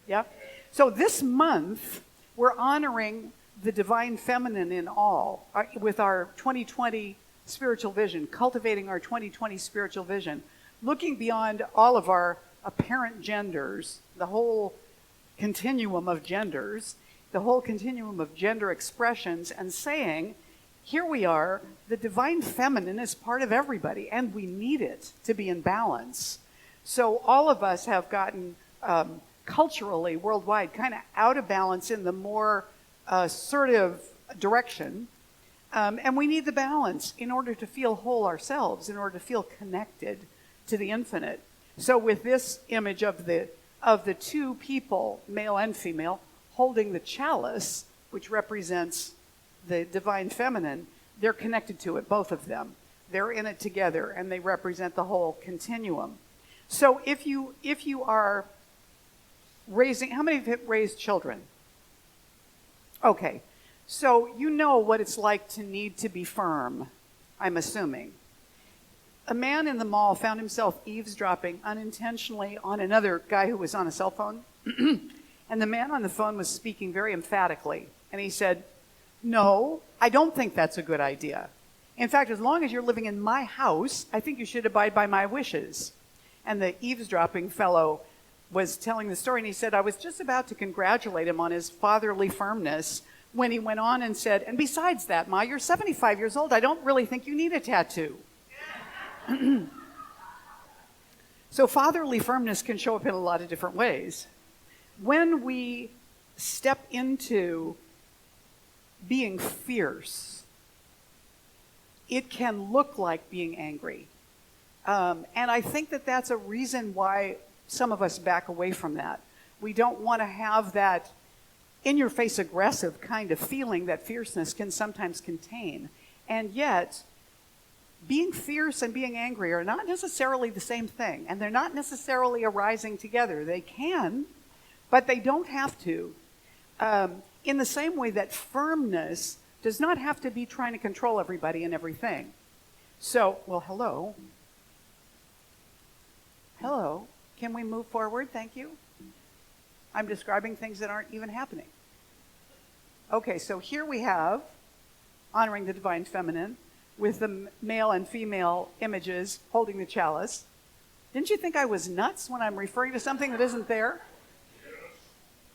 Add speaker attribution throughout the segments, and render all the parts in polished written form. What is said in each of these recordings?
Speaker 1: Yeah? So this month, we're honoring the divine feminine in all with our 2020 spiritual vision, cultivating our 2020 spiritual vision, looking beyond all of our apparent genders, the whole continuum of genders, the whole continuum of gender expressions, and saying, here we are, the divine feminine is part of everybody, and we need it to be in balance. So all of us have gotten culturally, worldwide, kind of out of balance in the more assertive direction. And we need the balance in order to feel whole ourselves, in order to feel connected to the infinite. So with this image of the two people, male and female, holding the chalice, which represents the divine feminine, they're connected to it, both of them. They're in it together, and they represent the whole continuum. So if you are raising, how many have raised children? Okay, so you know what it's like to need to be firm, I'm assuming. A man in the mall found himself eavesdropping unintentionally on another guy who was on a cell phone. And the man on the phone was speaking very emphatically. And he said, no, I don't think that's a good idea. In fact, as long as you're living in my house, I think you should abide by my wishes. And the eavesdropping fellow was telling the story, and he said, I was just about to congratulate him on his fatherly firmness when he went on and said, and besides that, Ma, you're 75 years old. I don't really think you need a tattoo. So fatherly firmness can show up in a lot of different ways. When we step into being fierce, it can look like being angry. And I think that that's a reason why some of us back away from that. We don't want to have that in-your-face aggressive kind of feeling that fierceness can sometimes contain. And yet, being fierce and being angry are not necessarily the same thing, and they're not necessarily arising together. They can, but they don't have to. In the same way that firmness does not have to be trying to control everybody and everything. So, well, hello. Hello. Can we move forward? Thank you. I'm describing things that aren't even happening. Okay, so here we have honoring the divine feminine with the male and female images holding the chalice. Didn't you think I was nuts when I'm referring to something that isn't there?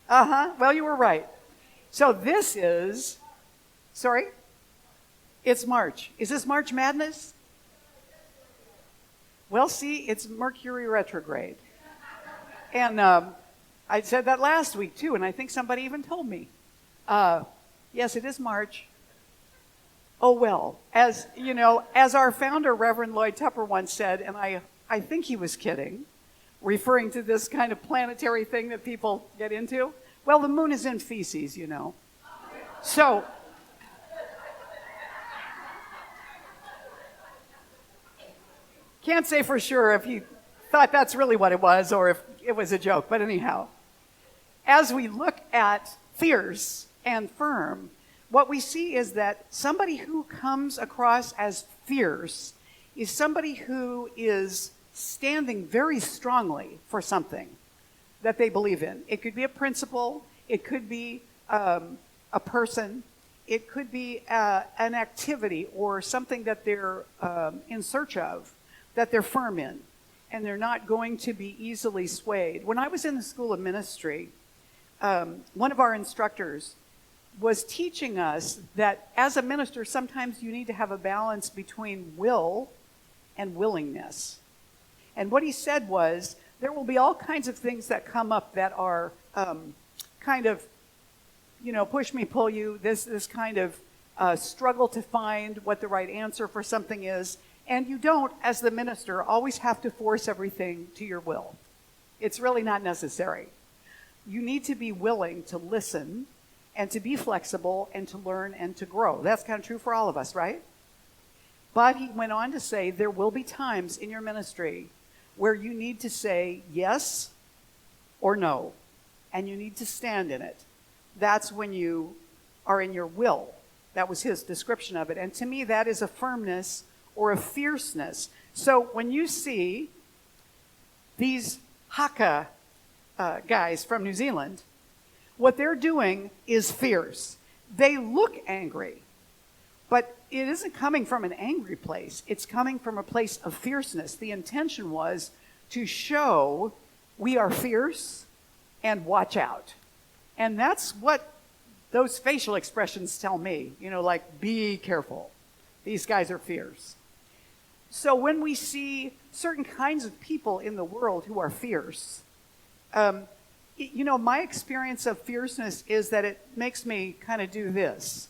Speaker 1: Well, you were right. So this is, sorry? It's March. Is this March Madness? Well, see, it's Mercury retrograde. And I said that last week, too, and I think somebody even told me. Yes, it is March. Oh, well, as you know, as our founder, Reverend Lloyd Tupper, once said, and I think he was kidding, referring to this kind of planetary thing that people get into. Well, the moon is in feces, you know. So, can't say for sure if he thought that's really what it was or if it was a joke. But anyhow, as we look at fierce and firm, what we see is that somebody who comes across as fierce is somebody who is standing very strongly for something that they believe in. It could be a principle, it could be a person, it could be an activity or something that they're in search of, that they're firm in, and they're not going to be easily swayed. When I was in the School of Ministry, one of our instructors was teaching us that as a minister, sometimes you need to have a balance between will and willingness. And what he said was, there will be all kinds of things that come up that are kind of, you know, push me, pull you, this kind of struggle to find what the right answer for something is. And you don't, as the minister, always have to force everything to your will. It's really not necessary. You need to be willing to listen and to be flexible and to learn and to grow. That's kind of true for all of us, right? But he went on to say there will be times in your ministry where you need to say yes or no, and you need to stand in it. That's when you are in your will. That was his description of it. And to me, that is a firmness or a fierceness. So when you see these haka guys from New Zealand, what they're doing is fierce. They look angry, but it isn't coming from an angry place. It's coming from a place of fierceness. The intention was to show we are fierce and watch out. And that's what those facial expressions tell me, like, be careful. These guys are fierce. So when we see certain kinds of people in the world who are fierce, my experience of fierceness is that it makes me kind of do this,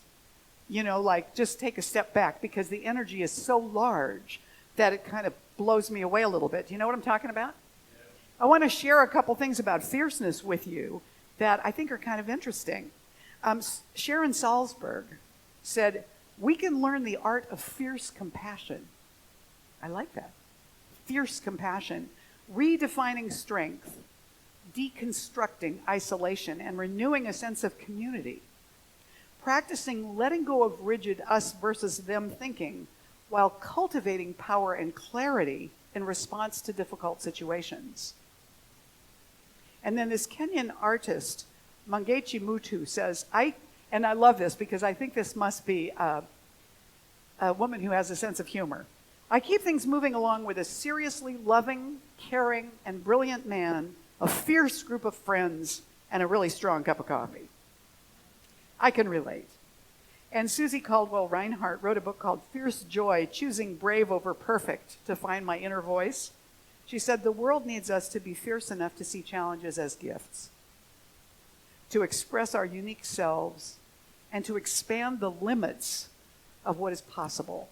Speaker 1: like just take a step back, because the energy is so large that it kind of blows me away a little bit. Do you know what I'm talking about? I want to share a couple things about fierceness with you that I think are kind of interesting. Sharon Salzberg said, we can learn the art of fierce compassion. I like that. Fierce compassion. Redefining strength, deconstructing isolation, and renewing a sense of community. Practicing letting go of rigid us versus them thinking while cultivating power and clarity in response to difficult situations. And then this Kenyan artist, Mangechi Mutu, says, and I love this because I think this must be a woman who has a sense of humor. I keep things moving along with a seriously loving, caring, and brilliant man, a fierce group of friends, and a really strong cup of coffee. I can relate. And Susie Caldwell Reinhardt wrote a book called Fierce Joy, Choosing Brave Over Perfect to Find My Inner Voice. She said, the world needs us to be fierce enough to see challenges as gifts, to express our unique selves, and to expand the limits of what is possible.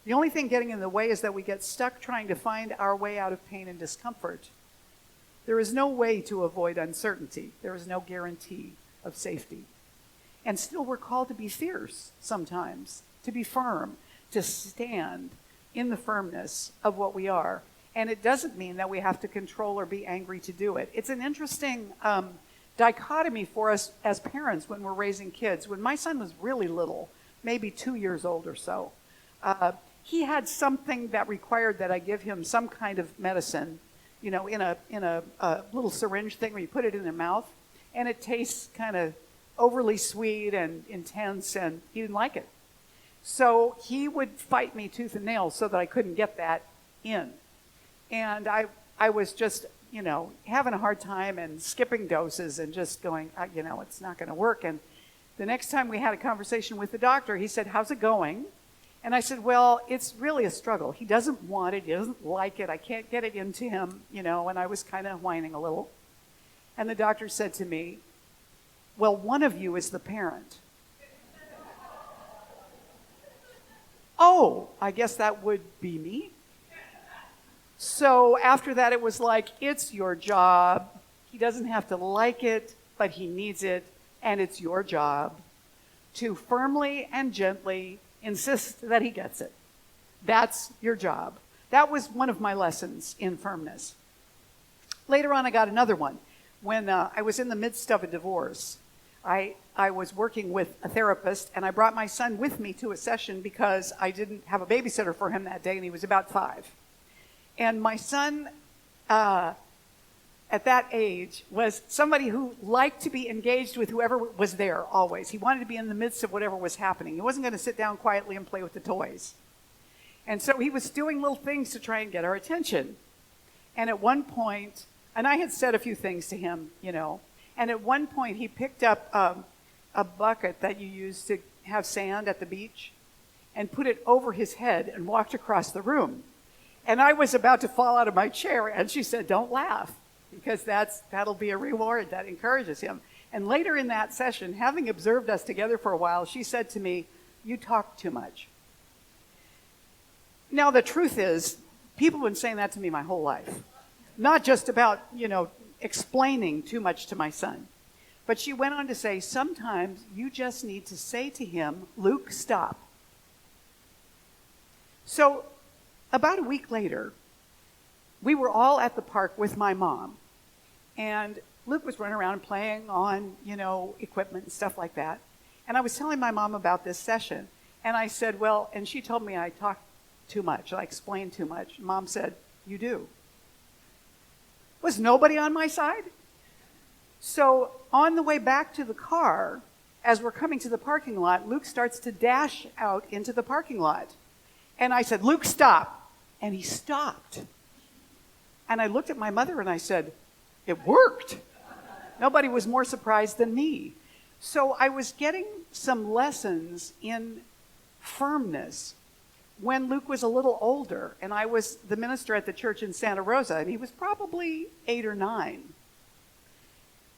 Speaker 1: The only thing getting in the way is that we get stuck trying to find our way out of pain and discomfort. There is no way to avoid uncertainty. There is no guarantee of safety. And still we're called to be fierce sometimes, to be firm, to stand in the firmness of what we are. And it doesn't mean that we have to control or be angry to do it. It's an interesting dichotomy for us as parents when we're raising kids. When my son was really little, maybe 2 years old or so, he had something that required that I give him some kind of medicine, in a little syringe thing where you put it in their mouth, and it tastes kind of overly sweet and intense, and he didn't like it. So he would fight me tooth and nail so that I couldn't get that in. And I was just, having a hard time and skipping doses and just going, it's not going to work. And the next time we had a conversation with the doctor, he said, how's it going? And I said, well, it's really a struggle. He doesn't want it. He doesn't like it. I can't get it into him, and I was kind of whining a little. And the doctor said to me, well, one of you is the parent. Oh, I guess that would be me. So after that, it was like, it's your job. He doesn't have to like it, but he needs it, and it's your job to firmly and gently insist that he gets it. That's your job. That was one of my lessons in firmness. Later on, I got another one. When I was in the midst of a divorce, I was working with a therapist, and I brought my son with me to a session because I didn't have a babysitter for him that day, and he was about 5. And my son, at that age, was somebody who liked to be engaged with whoever was there always. He wanted to be in the midst of whatever was happening. He wasn't going to sit down quietly and play with the toys. And so he was doing little things to try and get our attention. And at one point, and I had said a few things to him, and at one point he picked up a bucket that you use to have sand at the beach and put it over his head and walked across the room. And I was about to fall out of my chair, and she said, don't laugh, because that'll be a reward that encourages him. And later in that session, having observed us together for a while, she said to me, you talk too much. Now, the truth is, people have been saying that to me my whole life. Not just about, explaining too much to my son. But she went on to say, sometimes you just need to say to him, Luke, stop. So about a week later, we were all at the park with my mom. And Luke was running around playing on, equipment and stuff like that. And I was telling my mom about this session. And I said, well, and she told me I talked too much. I explained too much. Mom said, you do. Was nobody on my side? So on the way back to the car, as we're coming to the parking lot, Luke starts to dash out into the parking lot. And I said, Luke, stop. And he stopped. And I looked at my mother and I said, it worked. Nobody was more surprised than me. So I was getting some lessons in firmness when Luke was a little older, and I was the minister at the church in Santa Rosa, and he was probably 8 or 9.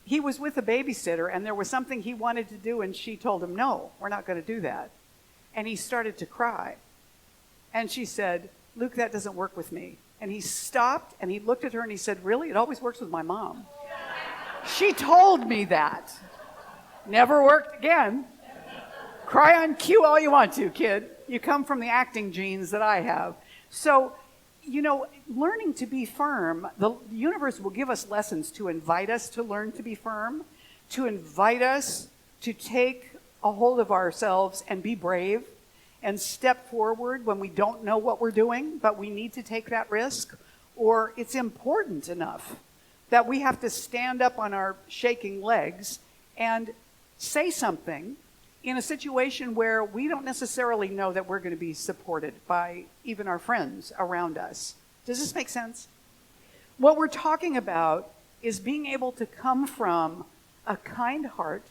Speaker 1: He was with a babysitter, and there was something he wanted to do, and she told him, no, we're not going to do that. And he started to cry. And she said, Luke, that doesn't work with me. And he stopped, and he looked at her, and he said, really? It always works with my mom. She told me that. Never worked again. Cry on cue all you want to, kid. You come from the acting genes that I have. So, learning to be firm, the universe will give us lessons to invite us to learn to be firm, to invite us to take a hold of ourselves and be brave and step forward when we don't know what we're doing, but we need to take that risk, or it's important enough that we have to stand up on our shaking legs and say something in a situation where we don't necessarily know that we're going to be supported by even our friends around us. Does this make sense? What we're talking about is being able to come from a kind heart,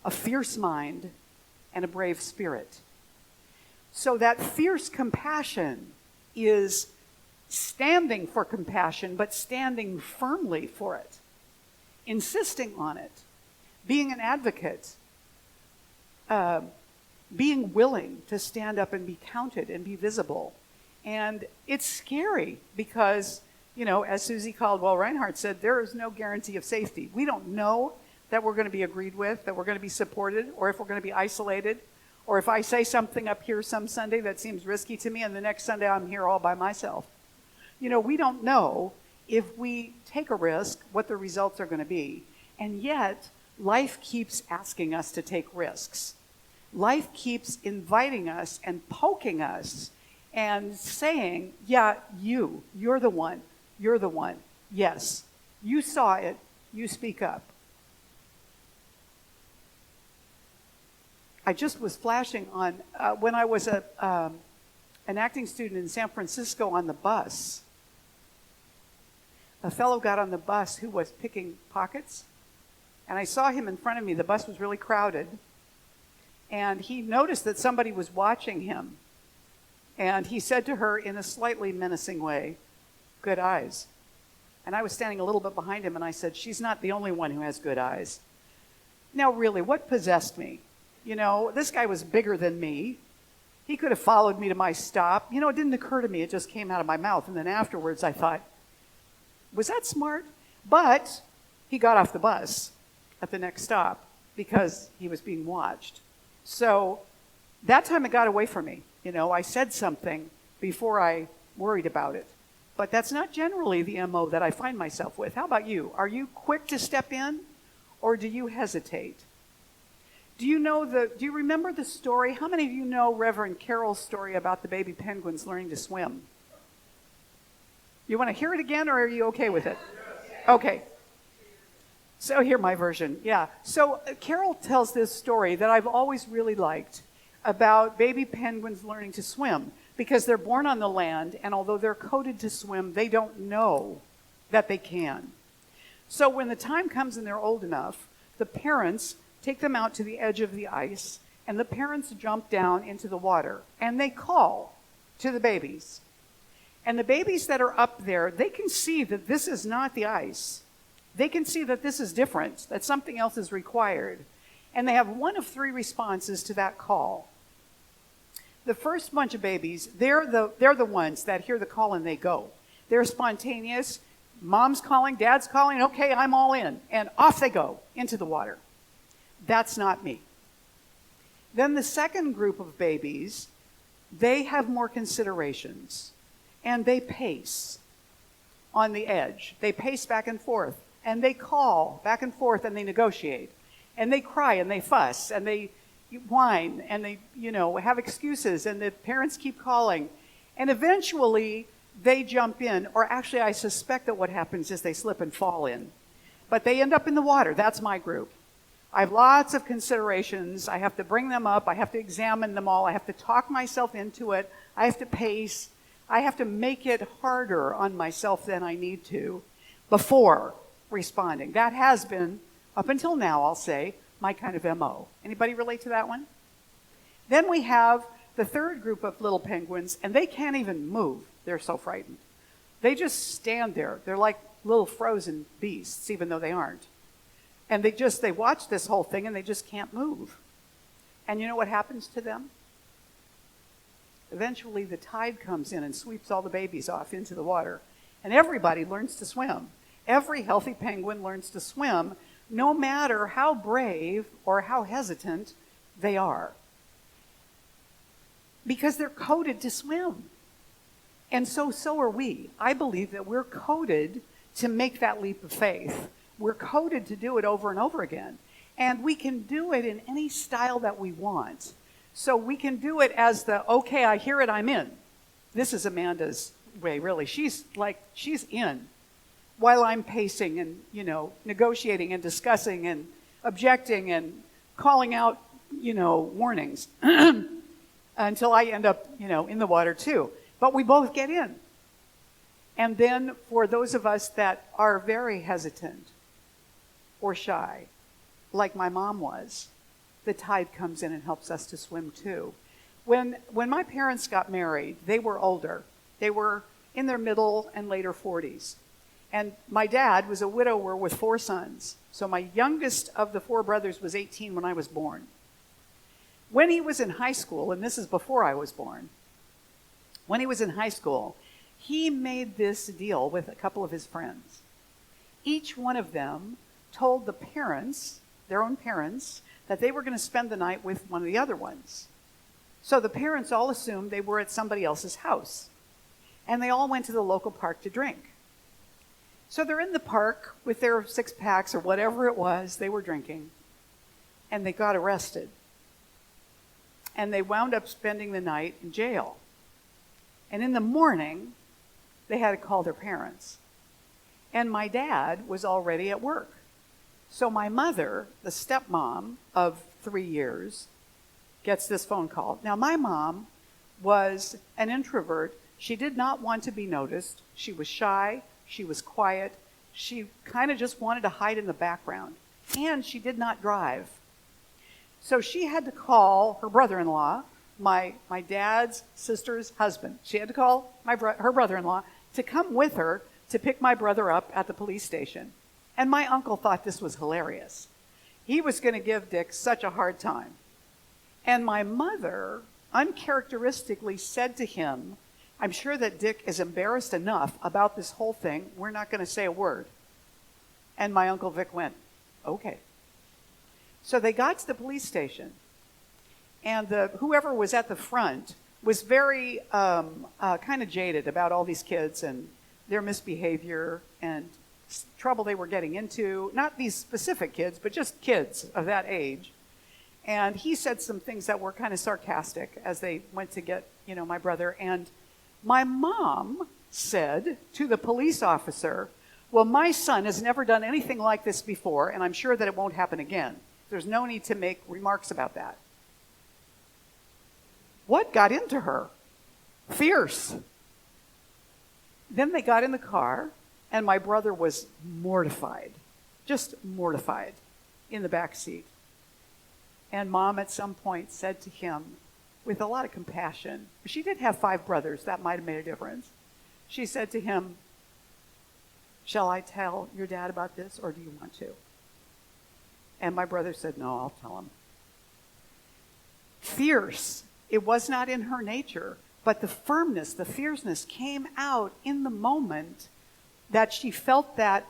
Speaker 1: a fierce mind, and a brave spirit. So that fierce compassion is standing for compassion, but standing firmly for it, insisting on it, being an advocate, being willing to stand up and be counted and be visible. And it's scary because, as Susie Caldwell-Reinhardt said, there is no guarantee of safety. We don't know that we're going to be agreed with, that we're going to be supported, or if we're going to be isolated, or if I say something up here some Sunday that seems risky to me and the next Sunday I'm here all by myself. We don't know if we take a risk what the results are going to be. And yet, life keeps asking us to take risks. Life keeps inviting us and poking us and saying, yeah, you're the one. You're the one. Yes, you saw it. You speak up. I just was flashing on, when I was an acting student in San Francisco on the bus, a fellow got on the bus who was picking pockets, and I saw him in front of me. The bus was really crowded, and he noticed that somebody was watching him, and he said to her in a slightly menacing way, good eyes. And I was standing a little bit behind him, and I said, she's not the only one who has good eyes. Now, really, what possessed me? This guy was bigger than me. He could have followed me to my stop. It didn't occur to me. It just came out of my mouth. And then afterwards, I thought, was that smart? But he got off the bus at the next stop because he was being watched. So that time it got away from me. I said something before I worried about it. But that's not generally the MO that I find myself with. How about you? Are you quick to step in, or do you hesitate? Do you remember the story? How many of you know Reverend Carroll's story about the baby penguins learning to swim? You want to hear it again, or are you okay with it? Okay. So hear my version. Yeah. So Carroll tells this story that I've always really liked about baby penguins learning to swim, because they're born on the land, and although they're coded to swim, they don't know that they can. So when the time comes and they're old enough, the parents take them out to the edge of the ice, and the parents jump down into the water, and they call to the babies. And the babies that are up there, they can see that this is not the ice. They can see that this is different, that something else is required. And they have one of 3 responses to that call. The first bunch of babies, they're the ones that hear the call and they go. They're spontaneous. Mom's calling, dad's calling, okay, I'm all in. And off they go into the water. That's not me. Then the second group of babies, they have more considerations, and they pace on the edge. They pace back and forth, and they call back and forth, and they negotiate, and they cry, and they fuss, and they whine, and they, have excuses, and the parents keep calling, and eventually they jump in, or actually I suspect that what happens is they slip and fall in. but they end up in the water. That's my group. I have lots of considerations. I have to bring them up. I have to examine them all. I have to talk myself into it. I have to pace. I have to make it harder on myself than I need to before responding. That has been, up until now, I'll say, my kind of MO. Anybody relate to that one? Then we have the third group of little penguins, and they can't even move. They're so frightened. They just stand there. They're like little frozen beasts, even though they aren't. And they watch this whole thing, and they just can't move. And you know what happens to them? Eventually, the tide comes in and sweeps all the babies off into the water. And everybody learns to swim. Every healthy penguin learns to swim, no matter how brave or how hesitant they are. Because they're coded to swim. And so are we. I believe that we're coded to make that leap of faith. We're coded to do it over and over again. And we can do it in any style that we want. So we can do it as okay, I hear it, I'm in. This is Amanda's way, really. She's in. While I'm pacing and, negotiating and discussing and objecting and calling out, warnings until I end up, in the water too. But we both get in. And then for those of us that are very hesitant or shy, like my mom was, the tide comes in and helps us to swim too. When my parents got married, they were older. They were in their middle and later 40s. And my dad was a widower with 4 sons. So my youngest of the 4 brothers was 18 when I was born. When he was in high school, and this is before I was born, when he was in high school, he made this deal with a couple of his friends. Each one of them told the parents, their own parents, that they were going to spend the night with one of the other ones. So the parents all assumed they were at somebody else's house. And they all went to the local park to drink. So they're in the park with their 6-packs or whatever it was they were drinking. And they got arrested. And they wound up spending the night in jail. And in the morning, they had to call their parents. And my dad was already at work. So my mother, the stepmom of 3 years, gets this phone call. Now, my mom was an introvert. She did not want to be noticed. She was shy. She was quiet. She kind of just wanted to hide in the background. And she did not drive. So she had to call her brother-in-law, my dad's sister's husband. She had to call her brother-in-law to come with her to pick my brother up at the police station. And my uncle thought this was hilarious. He was going to give Dick such a hard time. And my mother uncharacteristically said to him, I'm sure that Dick is embarrassed enough about this whole thing, we're not going to say a word. And my Uncle Vic went, okay. So they got to the police station, and whoever was at the front was very kind of jaded about all these kids and their misbehavior and trouble they were getting into. Not these specific kids, but just kids of that age. And he said some things that were kind of sarcastic as they went to get, my brother. And my mom said to the police officer, well, my son has never done anything like this before, and I'm sure that it won't happen again. There's no need to make remarks about that. What got into her? Fierce. Then they got in the car, and my brother was mortified, just mortified, in the back seat. And Mom at some point said to him, with a lot of compassion, she did have 5 brothers, that might have made a difference. She said to him, shall I tell your dad about this, or do you want to? And my brother said, no, I'll tell him. Fierce. It was not in her nature, but the firmness, the fierceness came out in the moment that she felt that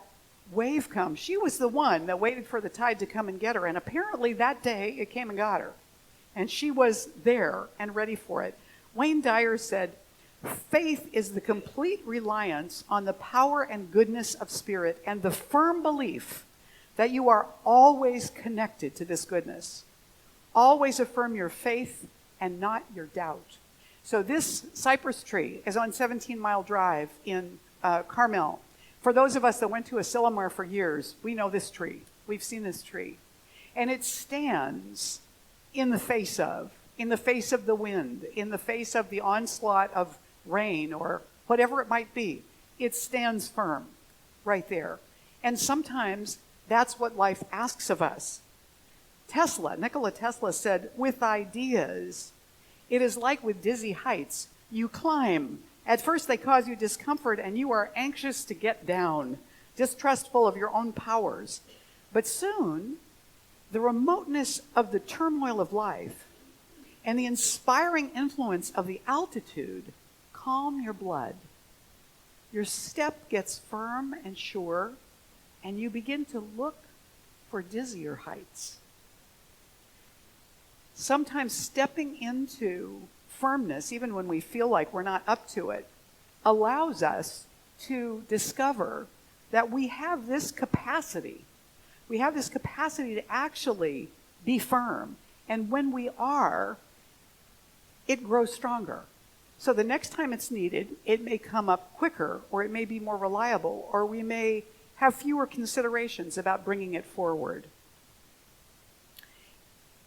Speaker 1: wave come. She was the one that waited for the tide to come and get her, and apparently that day it came and got her. And she was there and ready for it. Wayne Dyer said, faith is the complete reliance on the power and goodness of spirit and the firm belief that you are always connected to this goodness. Always affirm your faith and not your doubt. So this cypress tree is on 17 Mile Drive in Carmel. For those of us that went to Asilomar for years, we know this tree. We've seen this tree. And it stands in the face of the wind, in the face of the onslaught of rain or whatever it might be. It stands firm right there. And sometimes that's what life asks of us. Nikola Tesla said, with ideas, it is like with dizzy heights. You climb. At first they cause you discomfort and you are anxious to get down, distrustful of your own powers. But soon, the remoteness of the turmoil of life and the inspiring influence of the altitude calm your blood. Your step gets firm and sure, and you begin to look for dizzier heights. Sometimes stepping into firmness, even when we feel like we're not up to it, allows us to discover that we have this capacity. We have this capacity to actually be firm. And when we are, it grows stronger. So the next time it's needed, it may come up quicker, or it may be more reliable, or we may have fewer considerations about bringing it forward.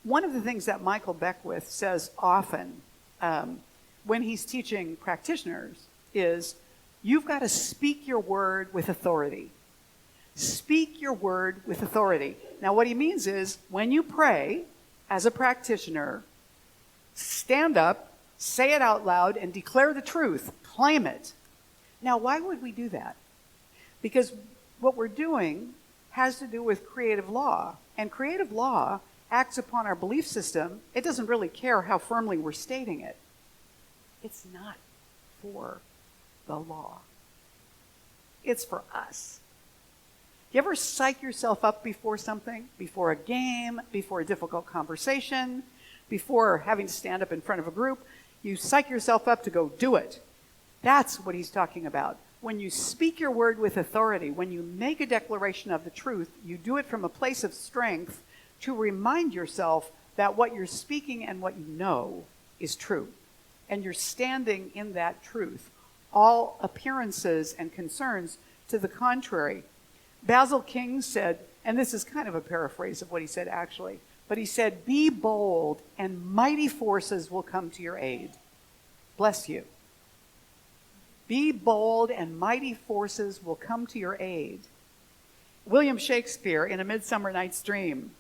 Speaker 1: One of the things that Michael Beckwith says often when he's teaching practitioners is, you've got to speak your word with authority. Speak your word with authority. Now, what he means is, when you pray as a practitioner, stand up, say it out loud, and declare the truth. Claim it. Now, why would we do that? Because what we're doing has to do with creative law. And creative law acts upon our belief system. It doesn't really care how firmly we're stating it. It's not for the law. It's for us. You ever psych yourself up before something? Before a game, before a difficult conversation, before having to stand up in front of a group? You psych yourself up to go do it. That's what he's talking about. When you speak your word with authority, when you make a declaration of the truth, you do it from a place of strength to remind yourself that what you're speaking and what you know is true. And you're standing in that truth. All appearances and concerns to the contrary. Basil King said, and this is kind of a paraphrase of what he said actually, but he said, be bold and mighty forces will come to your aid. Bless you. Be bold and mighty forces will come to your aid. William Shakespeare in A Midsummer Night's Dream,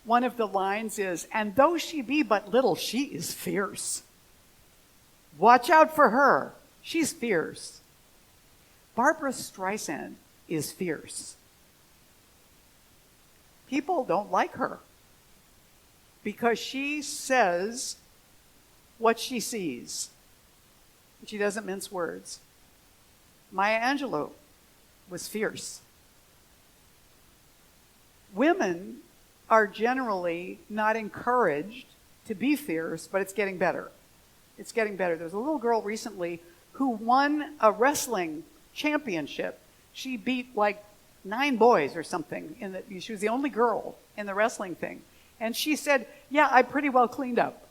Speaker 1: one of the lines is, and though she be but little, she is fierce. Watch out for her. She's fierce. Barbra Streisand is fierce. People don't like her because she says what she sees. She doesn't mince words. Maya Angelou was fierce. Women are generally not encouraged to be fierce, but it's getting better. It's getting better. There was a little girl recently who won a wrestling championship. She beat like 9 boys or something. She was the only girl in the wrestling thing. And she said, yeah, I pretty well cleaned up.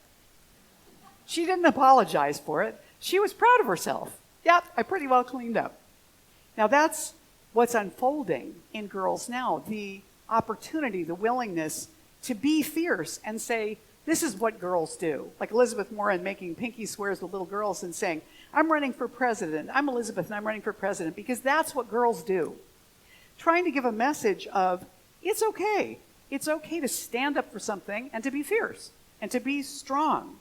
Speaker 1: She didn't apologize for it. She was proud of herself. Yeah, I pretty well cleaned up. Now that's what's unfolding in girls now. The opportunity, the willingness to be fierce and say, this is what girls do. Like Elizabeth Warren making pinky swears with little girls and saying, I'm running for president. I'm Elizabeth and I'm running for president, because that's what girls do. Trying to give a message of, it's okay. It's okay to stand up for something and to be fierce and to be strong.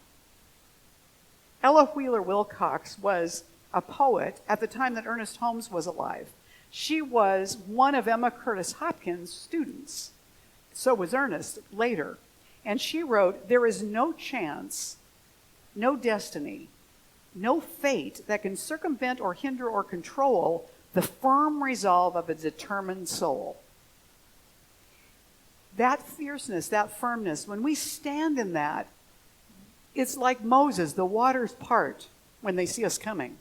Speaker 1: Ella Wheeler Wilcox was a poet at the time that Ernest Holmes was alive. She was one of Emma Curtis Hopkins' students. So was Ernest later. And she wrote, there is no chance, no destiny, no fate that can circumvent or hinder or control the firm resolve of a determined soul. That fierceness, that firmness, when we stand in that, it's like Moses, the waters part when they see us coming.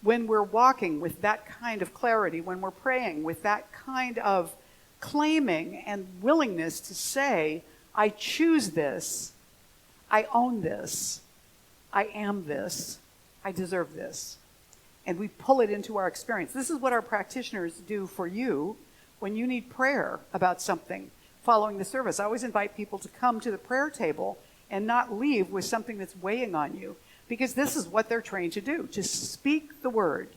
Speaker 1: When we're walking with that kind of clarity, when we're praying with that kind of claiming and willingness to say, I choose this, I own this, I am this, I deserve this. and we pull it into our experience. This is what our practitioners do for you when you need prayer about something following the service. I always invite people to come to the prayer table and not leave with something that's weighing on you, because this is what they're trained to do, to speak the word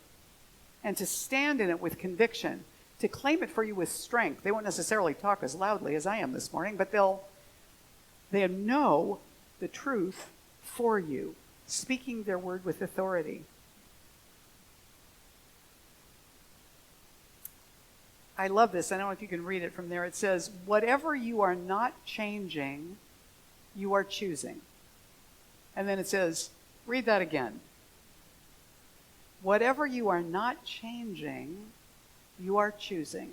Speaker 1: and to stand in it with conviction, to claim it for you with strength. They won't necessarily talk as loudly as I am this morning, but they'll know the truth for you, speaking their word with authority. I love this. I don't know if you can read it from there. It says, whatever you are not changing, you are choosing. And then it says, read that again. Whatever you are not changing, you are choosing.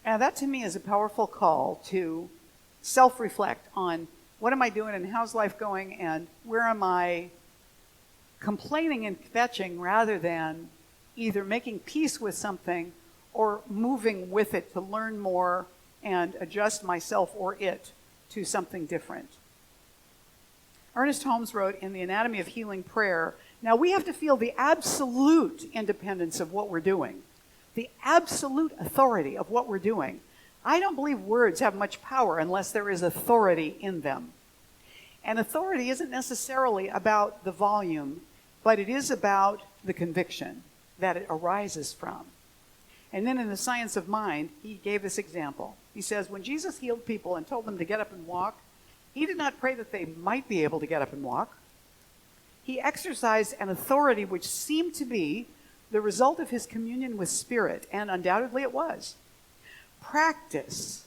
Speaker 1: And that to me is a powerful call to self-reflect on what am I doing and how's life going and where am I complaining and kvetching rather than either making peace with something or moving with it to learn more and adjust myself or it to something different. Ernest Holmes wrote in The Anatomy of Healing Prayer, now we have to feel the absolute independence of what we're doing, the absolute authority of what we're doing. I don't believe words have much power unless there is authority in them. And authority isn't necessarily about the volume, but it is about the conviction that it arises from. And then in The Science of Mind, he gave this example. He says, when Jesus healed people and told them to get up and walk, he did not pray that they might be able to get up and walk. He exercised an authority which seemed to be the result of his communion with Spirit, and undoubtedly it was. Practice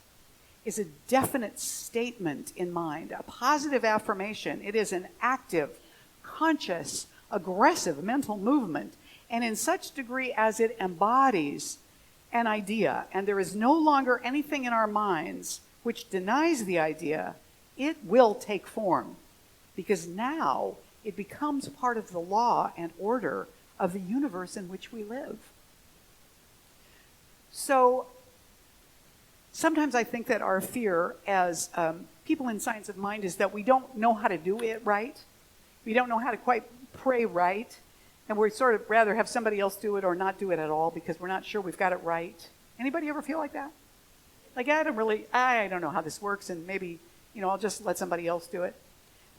Speaker 1: is a definite statement in mind, a positive affirmation. It is an active, conscious, aggressive mental movement, and in such degree as it embodies an idea, and there is no longer anything in our minds which denies the idea, it will take form, because now it becomes part of the law and order of the universe in which we live. So sometimes I think that our fear as people in Science of Mind is that we don't know how to do it right. We don't know how to quite pray right. And we'd sort of rather have somebody else do it or not do it at all because we're not sure we've got it right. Anybody ever feel like that? Like, I don't know how this works, and maybe, I'll just let somebody else do it.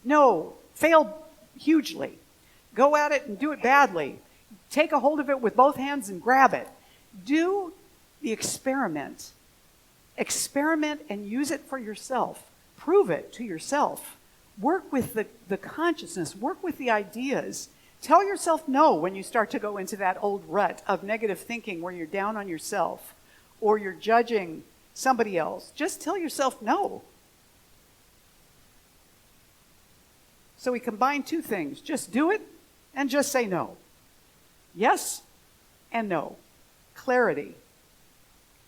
Speaker 1: No, fail hugely. Go at it and do it badly. Take a hold of it with both hands and grab it. Do the experiment. Experiment and use it for yourself. Prove it to yourself. Work with the consciousness. Work with the ideas. Tell yourself no when you start to go into that old rut of negative thinking where you're down on yourself or you're judging somebody else. Just tell yourself no. So we combine two things. Just do it and just say no. Yes and no. Clarity.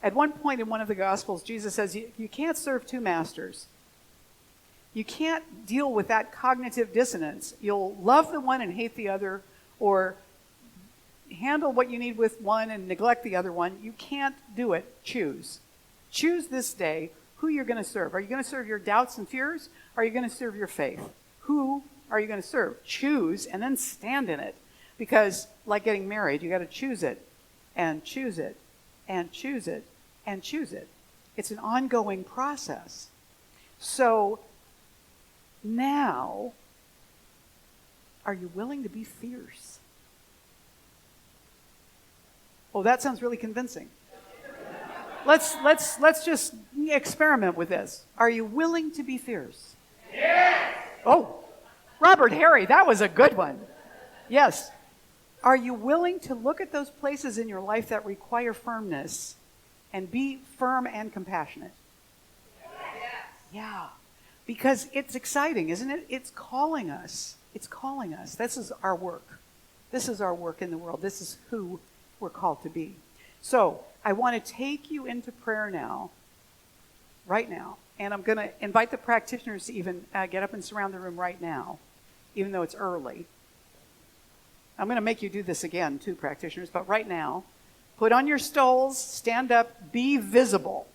Speaker 1: At one point in one of the Gospels, Jesus says, you can't serve two masters. You can't deal with that cognitive dissonance. You'll love the one and hate the other, or handle what you need with one and neglect the other one. You can't do it. Choose. Choose this day who you're going to serve. Are you going to serve your doubts and fears? Or are you going to serve your faith? Who are you going to serve? Choose and then stand in it. Because like getting married, you got to choose it and choose it and choose it and choose it. It's an ongoing process. So now, are you willing to be fierce? Oh, that sounds really convincing. Let's just experiment with this. Are you willing to be fierce? Yes. Oh, Robert Harry, that was a good one. Yes. Are you willing to look at those places in your life that require firmness and be firm and compassionate? Yes. Yeah. Because it's exciting, isn't it? It's calling us. It's calling us. This is our work. This is our work in the world. This is who we're called to be. So I want to take you into prayer now, right now. And I'm going to invite the practitioners to even get up and surround the room right now, even though it's early. I'm going to make you do this again, too, practitioners. But right now, put on your stoles, stand up, be visible.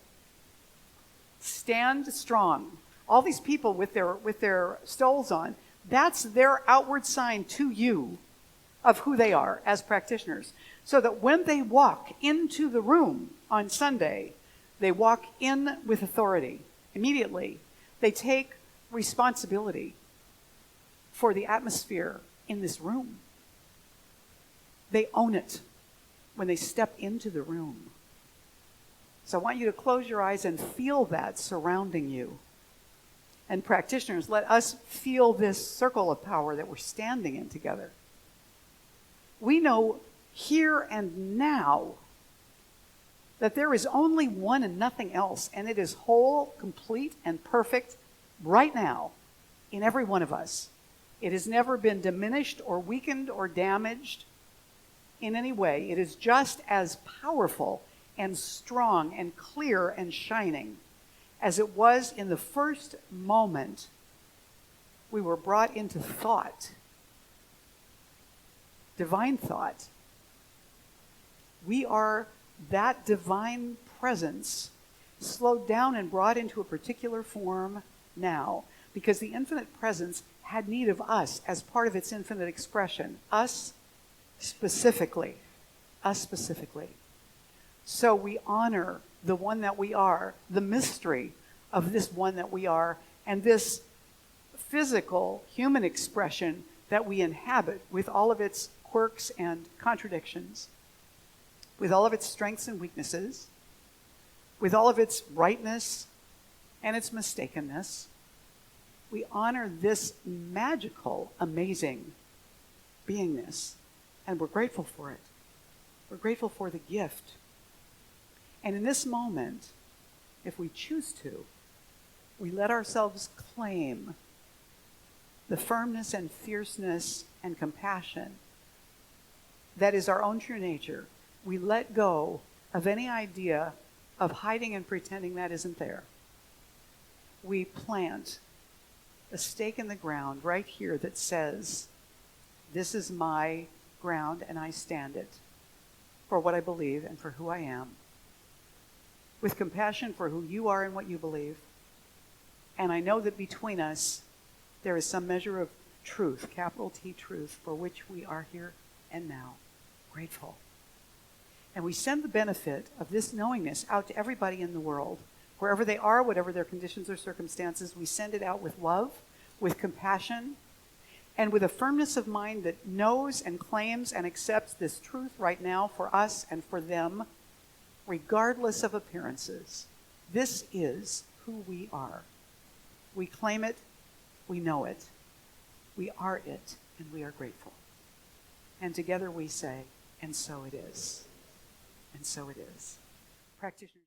Speaker 1: Stand strong. All these people with their stoles on, that's their outward sign to you of who they are as practitioners, so that when they walk into the room on Sunday, they walk in with authority. Immediately, they take responsibility for the atmosphere in this room. They own it when they step into the room. So I want you to close your eyes and feel that surrounding you. And practitioners, let us feel this circle of power that we're standing in together. We know here and now that there is only one and nothing else, and it is whole, complete, and perfect right now in every one of us. It has never been diminished or weakened or damaged in any way. It is just as powerful and strong and clear and shining as it was in the first moment we were brought into thought, divine thought. We are that divine presence slowed down and brought into a particular form now, because the infinite presence had need of us as part of its infinite expression. Us specifically. Us specifically. So we honor the one that we are, the mystery of this one that we are, and this physical human expression that we inhabit with all of its quirks and contradictions, with all of its strengths and weaknesses, with all of its rightness and its mistakenness. We honor this magical, amazing beingness, and we're grateful for it. We're grateful for the gift. And in this moment, if we choose to, we let ourselves claim the firmness and fierceness and compassion that is our own true nature. We let go of any idea of hiding and pretending that isn't there. We plant a stake in the ground right here that says, this is my ground and I stand it for what I believe and for who I am, with compassion for who you are and what you believe. And I know that between us there is some measure of truth, capital T truth, for which we are here and now grateful. And we send the benefit of this knowingness out to everybody in the world. Wherever they are, whatever their conditions or circumstances, we send it out with love, with compassion, and with a firmness of mind that knows and claims and accepts this truth right now for us and for them, regardless of appearances. This is who we are. We claim it, we know it, we are it, and we are grateful. And together we say, and so it is. And so it is. Practitioner.